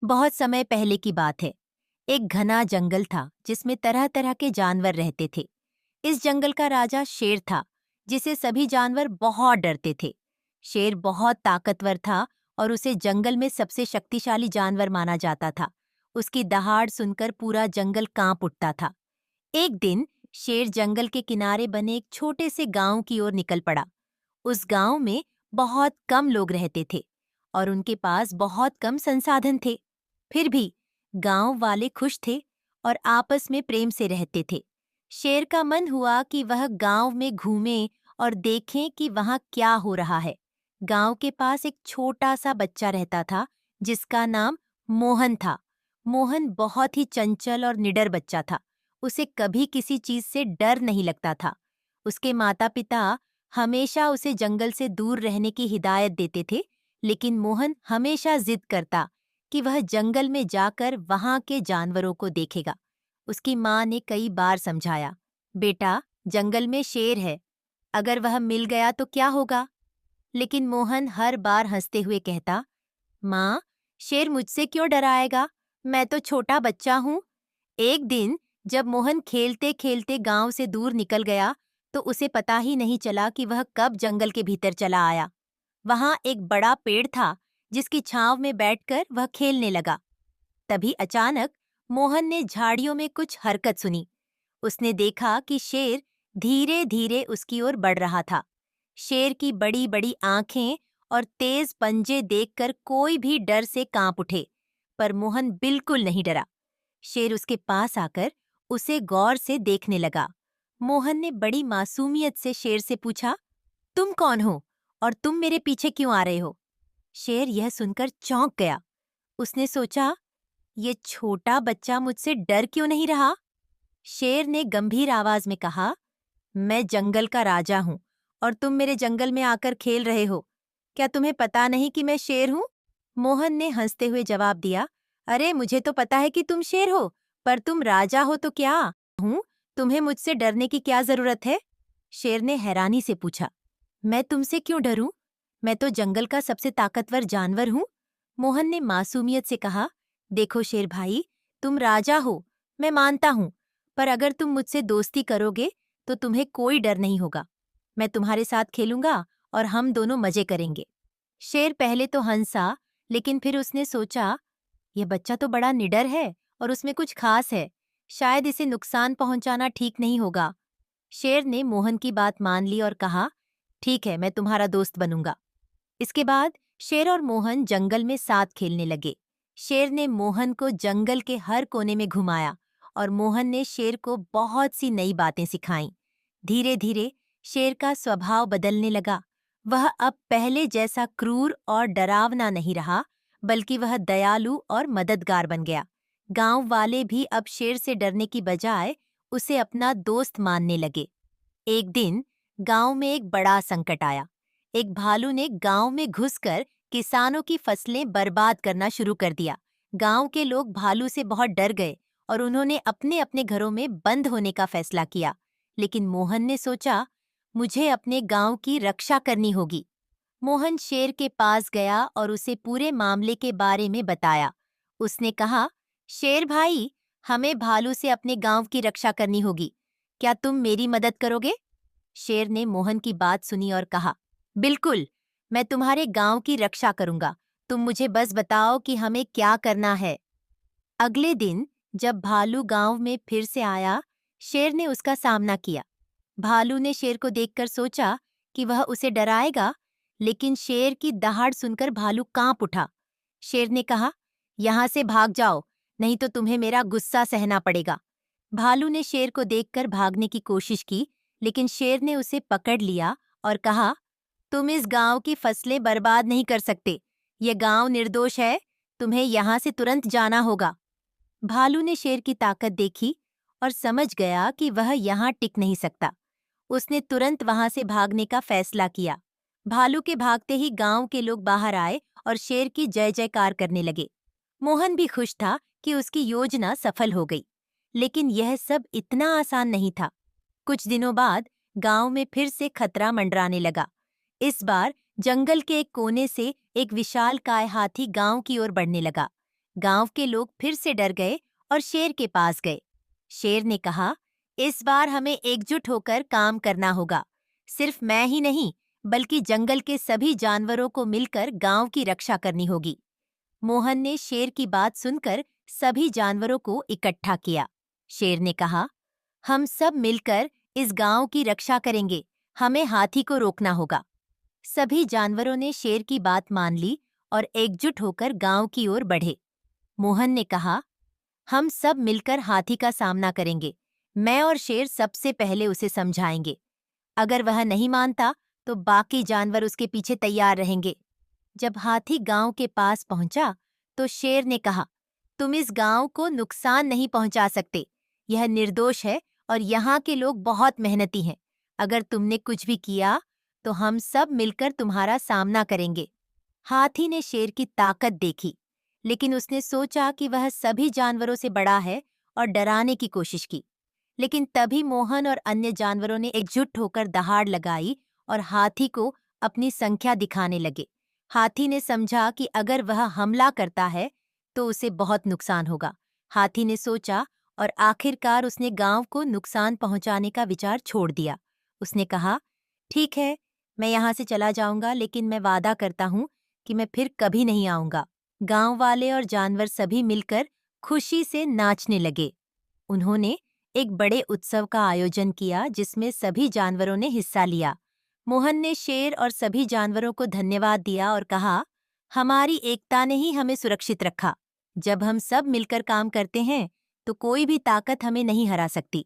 बहुत समय पहले की बात है। एक घना जंगल था जिसमें तरह तरह के जानवर रहते थे। इस जंगल का राजा शेर था, जिसे सभी जानवर बहुत डरते थे। शेर बहुत ताकतवर था और उसे जंगल में सबसे शक्तिशाली जानवर माना जाता था। उसकी दहाड़ सुनकर पूरा जंगल कांप उठता था। एक दिन शेर जंगल के किनारे बने एक छोटे से गांव की ओर निकल पड़ा। उस गांव में बहुत कम लोग रहते थे और उनके पास बहुत कम संसाधन थे। फिर भी गांव वाले खुश थे और आपस में प्रेम से रहते थे। शेर का मन हुआ कि वह गांव में घूमे और देखें कि वहां क्या हो रहा है। गांव के पास एक छोटा सा बच्चा रहता था जिसका नाम मोहन था। मोहन बहुत ही चंचल और निडर बच्चा था। उसे कभी किसी चीज से डर नहीं लगता था। उसके माता पिता हमेशा उसे जंगल से दूर रहने की हिदायत देते थे, लेकिन मोहन हमेशा जिद करता कि वह जंगल में जाकर वहां के जानवरों को देखेगा। उसकी माँ ने कई बार समझाया, बेटा, जंगल में शेर है, अगर वह मिल गया तो क्या होगा? लेकिन मोहन हर बार हंसते हुए कहता, माँ, शेर मुझसे क्यों डराएगा? मैं तो छोटा बच्चा हूँ। एक दिन जब मोहन खेलते खेलते गांव से दूर निकल गया, तो उसे पता ही नहीं चला कि वह कब जंगल के भीतर चला आया। वहां एक बड़ा पेड़ था जिसकी छांव में बैठकर वह खेलने लगा। तभी अचानक मोहन ने झाड़ियों में कुछ हरकत सुनी। उसने देखा कि शेर धीरे धीरे उसकी ओर बढ़ रहा था। शेर की बड़ी बड़ी आंखें और तेज पंजे देखकर कोई भी डर से कांप उठे, पर मोहन बिल्कुल नहीं डरा। शेर उसके पास आकर उसे गौर से देखने लगा। मोहन ने बड़ी मासूमियत से शेर से पूछा, तुम कौन हो और तुम मेरे पीछे क्यों आ रहे हो? शेर यह सुनकर चौंक गया। उसने सोचा, ये छोटा बच्चा मुझसे डर क्यों नहीं रहा? शेर ने गंभीर आवाज में कहा, मैं जंगल का राजा हूं और तुम मेरे जंगल में आकर खेल रहे हो। क्या तुम्हें पता नहीं कि मैं शेर हूं? मोहन ने हंसते हुए जवाब दिया, अरे मुझे तो पता है कि तुम शेर हो, पर तुम राजा हो तो क्या हूं? तुम्हें मुझसे डरने की क्या जरूरत है? शेर ने हैरानी से पूछा, मैं तुमसे क्यों डरूं? मैं तो जंगल का सबसे ताकतवर जानवर हूं। मोहन ने मासूमियत से कहा, देखो शेर भाई, तुम राजा हो, मैं मानता हूं, पर अगर तुम मुझसे दोस्ती करोगे तो तुम्हें कोई डर नहीं होगा। मैं तुम्हारे साथ खेलूंगा और हम दोनों मजे करेंगे। शेर पहले तो हंसा, लेकिन फिर उसने सोचा, यह बच्चा तो बड़ा निडर है और उसमें कुछ खास है। शायद इसे नुकसान पहुंचाना ठीक नहीं होगा। शेर ने मोहन की बात मान ली और कहा, ठीक है, मैं तुम्हारा दोस्त बनूंगा। इसके बाद शेर और मोहन जंगल में साथ खेलने लगे। शेर ने मोहन को जंगल के हर कोने में घुमाया और मोहन ने शेर को बहुत सी नई बातें सिखाईं। धीरे धीरे शेर का स्वभाव बदलने लगा। वह अब पहले जैसा क्रूर और डरावना नहीं रहा, बल्कि वह दयालु और मददगार बन गया। गांव वाले भी अब शेर से डरने की बजाय उसे अपना दोस्त मानने लगे। एक दिन गांव में एक बड़ा संकट आया। एक भालू ने गांव में घुसकर किसानों की फसलें बर्बाद करना शुरू कर दिया। गांव के लोग भालू से बहुत डर गए और उन्होंने अपने अपने घरों में बंद होने का फैसला किया। लेकिन मोहन ने सोचा, मुझे अपने गांव की रक्षा करनी होगी। मोहन शेर के पास गया और उसे पूरे मामले के बारे में बताया। उसने कहा, शेर भाई, हमें भालू से अपने गांव की रक्षा करनी होगी। क्या तुम मेरी मदद करोगे? शेर ने मोहन की बात सुनी और कहा, बिल्कुल, मैं तुम्हारे गांव की रक्षा करूंगा। तुम मुझे बस बताओ कि हमें क्या करना है। अगले दिन जब भालू गांव में फिर से आया, शेर ने उसका सामना किया। भालू ने शेर को देखकर सोचा कि वह उसे डराएगा, लेकिन शेर की दहाड़ सुनकर भालू कांप उठा। शेर ने कहा, यहां से भाग जाओ, नहीं तो तुम्हें मेरा गुस्सा सहना पड़ेगा। भालू ने शेर को देखकर भागने की कोशिश की, लेकिन शेर ने उसे पकड़ लिया और कहा, तुम इस गांव की फसलें बर्बाद नहीं कर सकते। ये गांव निर्दोष है, तुम्हें यहां से तुरंत जाना होगा। भालू ने शेर की ताकत देखी और समझ गया कि वह यहाँ टिक नहीं सकता। उसने तुरंत वहां से भागने का फैसला किया। भालू के भागते ही गांव के लोग बाहर आए और शेर की जय जयकार करने लगे। मोहन भी खुश था कि उसकी योजना सफल हो गई। लेकिन यह सब इतना आसान नहीं था। कुछ दिनों बाद गांव में फिर से खतरा मंडराने लगा। इस बार जंगल के एक कोने से एक विशालकाय हाथी गांव की ओर बढ़ने लगा। गांव के लोग फिर से डर गए और शेर के पास गए। शेर ने कहा, इस बार हमें एकजुट होकर काम करना होगा। सिर्फ मैं ही नहीं, बल्कि जंगल के सभी जानवरों को मिलकर गांव की रक्षा करनी होगी। मोहन ने शेर की बात सुनकर सभी जानवरों को इकट्ठा किया। शेर ने कहा, हम सब मिलकर इस गांव की रक्षा करेंगे। हमें हाथी को रोकना होगा। सभी जानवरों ने शेर की बात मान ली और एकजुट होकर गांव की ओर बढ़े। मोहन ने कहा, हम सब मिलकर हाथी का सामना करेंगे। मैं और शेर सबसे पहले उसे समझाएंगे। अगर वह नहीं मानता तो बाकी जानवर उसके पीछे तैयार रहेंगे। जब हाथी गांव के पास पहुंचा तो शेर ने कहा, तुम इस गांव को नुकसान नहीं पहुंचा सकते। यह निर्दोष है और यहाँ के लोग बहुत मेहनती हैं। अगर तुमने कुछ भी किया तो हम सब मिलकर तुम्हारा सामना करेंगे। हाथी ने शेर की ताकत देखी, लेकिन उसने सोचा कि वह सभी जानवरों से बड़ा है और डराने की कोशिश की। लेकिन तभी मोहन और अन्य जानवरों ने एकजुट होकर दहाड़ लगाई और हाथी को अपनी संख्या दिखाने लगे। हाथी ने समझा कि अगर वह हमला करता है तो उसे बहुत नुकसान होगा। हाथी ने सोचा और आखिरकार उसने गांव को नुकसान पहुंचाने का विचार छोड़ दिया। उसने कहा, ठीक है, मैं यहाँ से चला जाऊंगा, लेकिन मैं वादा करता हूँ कि मैं फिर कभी नहीं आऊंगा। गांव वाले और जानवर सभी मिलकर खुशी से नाचने लगे। उन्होंने एक बड़े उत्सव का आयोजन किया जिसमें सभी जानवरों ने हिस्सा लिया। मोहन ने शेर और सभी जानवरों को धन्यवाद दिया और कहा, हमारी एकता ने ही हमें सुरक्षित रखा। जब हम सब मिलकर काम करते हैं तो कोई भी ताकत हमें नहीं हरा सकती।